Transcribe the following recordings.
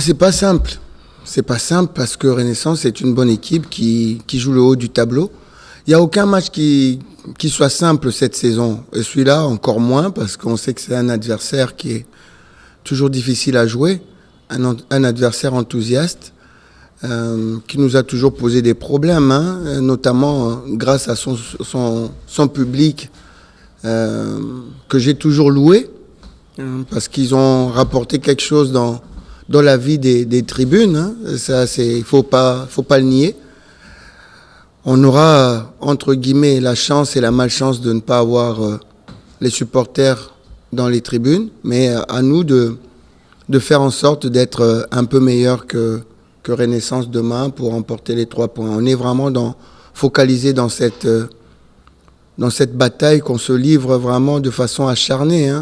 C'est pas simple. C'est pas simple parce que Renaissance est une bonne équipe qui joue le haut du tableau. Il n'y a aucun match qui soit simple cette saison. Et celui-là, encore moins, parce qu'on sait que c'est un adversaire qui est toujours difficile à jouer. Un adversaire enthousiaste qui nous a toujours posé des problèmes, notamment grâce à son public que j'ai toujours loué, parce qu'ils ont rapporté quelque chose dans la vie des tribunes. Ça, il faut pas le nier. On aura, entre guillemets, la chance et la malchance de ne pas avoir les supporters dans les tribunes, mais à nous de faire en sorte d'être un peu meilleur que Renaissance demain pour remporter les 3 points. On est vraiment focalisé dans cette bataille qu'on se livre vraiment de façon acharnée.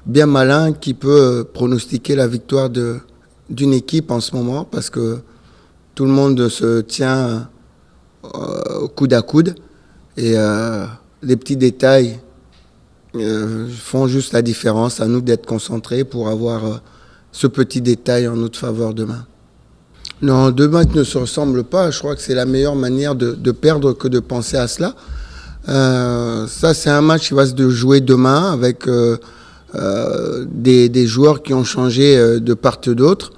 Bien malin qui peut pronostiquer la victoire d'une équipe en ce moment, parce que tout le monde se tient coude à coude et les petits détails font juste la différence. À nous d'être concentrés pour avoir ce petit détail en notre faveur demain. Non, deux matchs ne se ressemblent pas. Je crois que c'est la meilleure manière de perdre que de penser à cela. Ça, c'est un match qui va se jouer demain avec des joueurs qui ont changé de part et d'autre.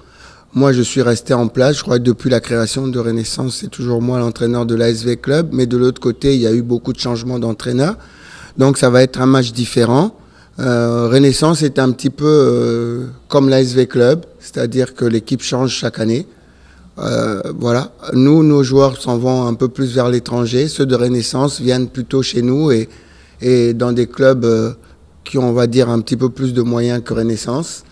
Moi, je suis resté en place. Je crois que depuis la création de Renaissance, c'est toujours moi l'entraîneur de l'ASV Club. Mais de l'autre côté, il y a eu beaucoup de changements d'entraîneurs. Donc, ça va être un match différent. Renaissance est un petit peu comme l'ASV Club, c'est-à-dire que l'équipe change chaque année. Voilà. Nous, nos joueurs s'en vont un peu plus vers l'étranger. Ceux de Renaissance viennent plutôt chez nous et dans des clubs qui ont, on va dire, un petit peu plus de moyens que Renaissance.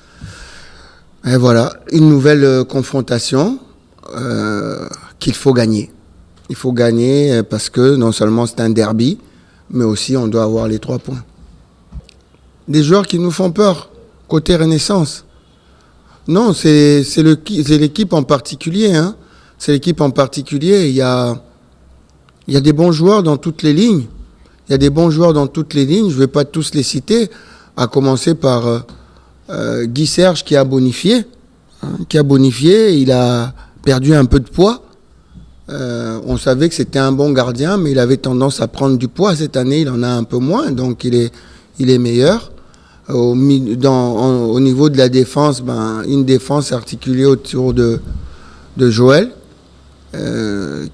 Et voilà, une nouvelle confrontation qu'il faut gagner. Il faut gagner parce que non seulement c'est un derby, mais aussi on doit avoir les 3 points. Des joueurs qui nous font peur, côté Renaissance. Non, c'est l'équipe en particulier. C'est l'équipe en particulier. Il y a des bons joueurs dans toutes les lignes. Je ne vais pas tous les citer, à commencer par Guy Serge qui a bonifié. Il a perdu un peu de poids. On savait que c'était un bon gardien, mais il avait tendance à prendre du poids. Cette année, il en a un peu moins, donc il est meilleur. Au niveau de la défense, une défense articulée autour de Joël,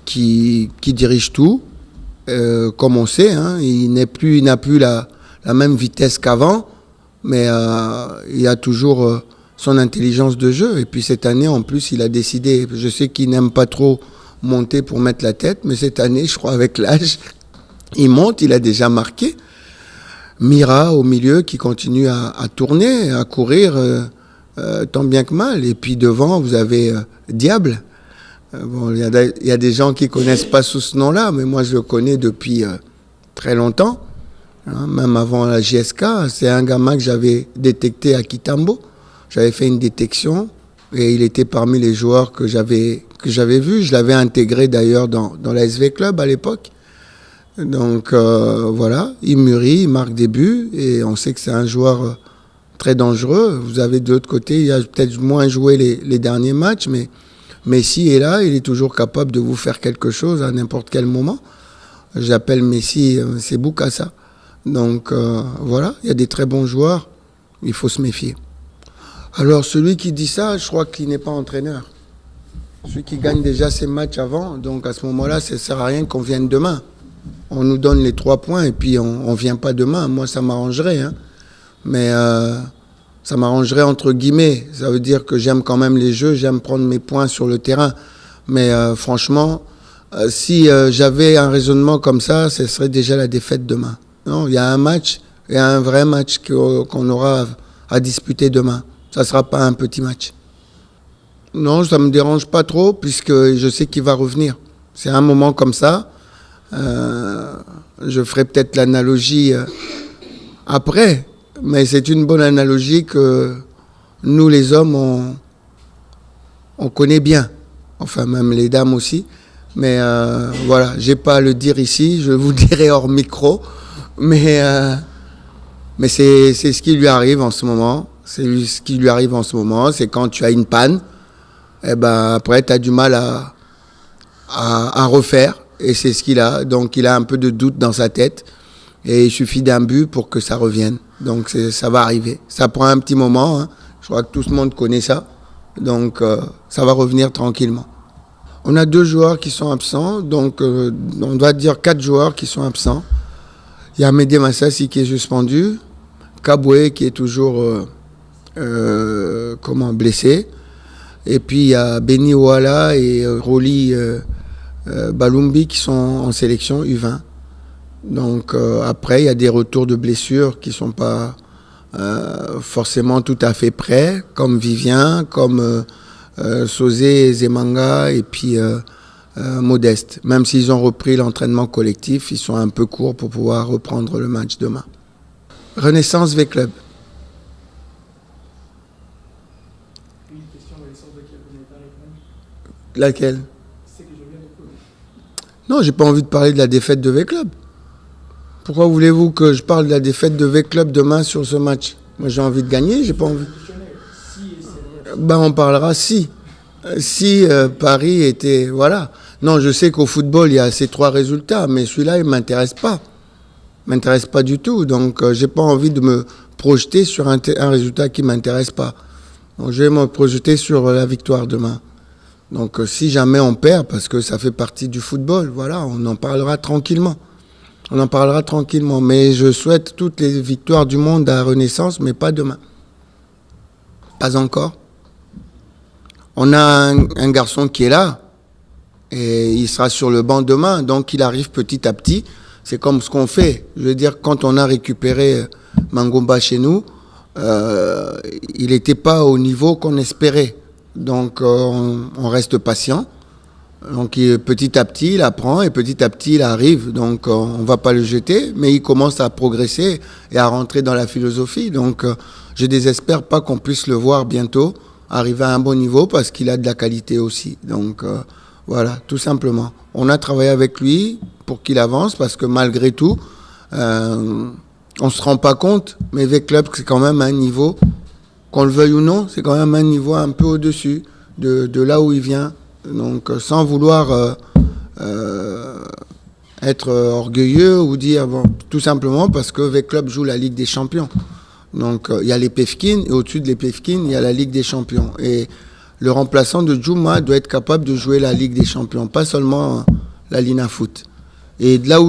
qui dirige tout. Comme on sait, il n'a plus la même vitesse qu'avant, mais il a toujours son intelligence de jeu. Et puis cette année, en plus, il a décidé, je sais qu'il n'aime pas trop monter pour mettre la tête, mais cette année, je crois, avec l'âge, il monte, il a déjà marqué. Mira au milieu qui continue à tourner, à courir tant bien que mal. Et puis devant, vous avez Diable. Il y a des gens qui ne connaissent pas sous ce nom-là, mais moi je le connais depuis très longtemps, même avant la JSK. C'est un gamin que j'avais détecté à Kitambo. J'avais fait une détection et il était parmi les joueurs que j'avais vus. Je l'avais intégré d'ailleurs dans la SV Club à l'époque. Donc voilà, il mûrit, il marque des buts et on sait que c'est un joueur très dangereux. Vous avez de l'autre côté, il a peut-être moins joué les derniers matchs, mais Messi est là, il est toujours capable de vous faire quelque chose à n'importe quel moment. J'appelle Messi, c'est Boukassa. Donc voilà, il y a des très bons joueurs, il faut se méfier. Alors celui qui dit ça, je crois qu'il n'est pas entraîneur. Celui qui gagne déjà ses matchs avant, donc à ce moment-là, ça ne sert à rien qu'on vienne demain. On nous donne les 3 points et puis on ne vient pas demain. Moi, ça m'arrangerait. Mais ça m'arrangerait entre guillemets. Ça veut dire que j'aime quand même les jeux, j'aime prendre mes points sur le terrain. Mais franchement, si j'avais un raisonnement comme ça, ce serait déjà la défaite demain. Non, il y a un match, il y a un vrai match qu'on aura à disputer demain. Ça ne sera pas un petit match. Non, ça ne me dérange pas trop puisque je sais qu'il va revenir. C'est un moment comme ça. Je ferai peut-être l'analogie après, mais c'est une bonne analogie que nous les hommes on connaît bien, enfin même les dames aussi, mais voilà, j'ai pas à le dire ici, je vous dirai hors micro, mais c'est ce qui lui arrive en ce moment, C'est ce qui lui arrive en ce moment. C'est quand tu as une panne, eh ben, après, tu as du mal à refaire. Et c'est ce qu'il a. Donc, il a un peu de doute dans sa tête. Et il suffit d'un but pour que ça revienne. Donc, ça va arriver. Ça prend un petit moment. Hein. Je crois que tout le monde connaît ça. Donc, ça va revenir tranquillement. On a 2 joueurs qui sont absents. Donc, on doit dire 4 joueurs qui sont absents. Il y a Médé Massassi qui est suspendu. Kaboué qui est toujours blessé. Et puis, il y a Beni Ouala et Roli Balumbi qui sont en sélection U20. Donc après, il y a des retours de blessures qui ne sont pas forcément tout à fait prêts, comme Vivien, comme Sosé, Zemanga et puis Modeste. Même s'ils ont repris l'entraînement collectif, ils sont un peu courts pour pouvoir reprendre le match demain. Renaissance V-Club. Une question, Renaissance de qui vous n'avez pas répondu. Laquelle? C'est que je viens de poser. Non, j'ai pas envie de parler de la défaite de V-Club. Pourquoi voulez-vous que je parle de la défaite de V-Club demain sur ce match? Moi, j'ai envie de gagner, j'ai pas envie. Ben, on parlera si. Si Paris était... Voilà. Non, je sais qu'au football, il y a ces 3 résultats, mais celui-là, il ne m'intéresse pas. Il ne m'intéresse pas du tout. Donc, j'ai pas envie de me projeter sur un résultat qui ne m'intéresse pas. Donc, je vais me projeter sur la victoire demain. Donc, si jamais on perd, parce que ça fait partie du football, voilà, on en parlera tranquillement. On en parlera tranquillement. Mais je souhaite toutes les victoires du monde à Renaissance, mais pas demain. Pas encore. On a un garçon qui est là, et il sera sur le banc demain, donc il arrive petit à petit. C'est comme ce qu'on fait. Je veux dire, quand on a récupéré Mangomba chez nous, il n'était pas au niveau qu'on espérait. Donc, on reste patient. Donc, petit à petit, il apprend et petit à petit, il arrive. Donc, on ne va pas le jeter, mais il commence à progresser et à rentrer dans la philosophie. Donc, je désespère pas qu'on puisse le voir bientôt arriver à un bon niveau parce qu'il a de la qualité aussi. Donc, voilà, tout simplement. On a travaillé avec lui pour qu'il avance parce que malgré tout, on ne se rend pas compte, mais V-Club, c'est quand même un niveau, qu'on le veuille ou non, c'est quand même un niveau un peu au-dessus de là où il vient. Donc, sans vouloir être orgueilleux ou dire, bon, tout simplement parce que V-Club joue la Ligue des Champions. Donc, il y a les Pefkin et au-dessus de les Pefkin, il y a la Ligue des Champions. Et le remplaçant de Djouma doit être capable de jouer la Ligue des Champions, pas seulement la Lina Foot. Et de là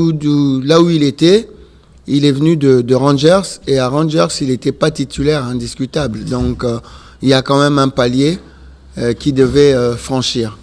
où il était, il est venu de Rangers et à Rangers, il n'était pas titulaire indiscutable. Donc, il y a quand même un palier qui devait franchir.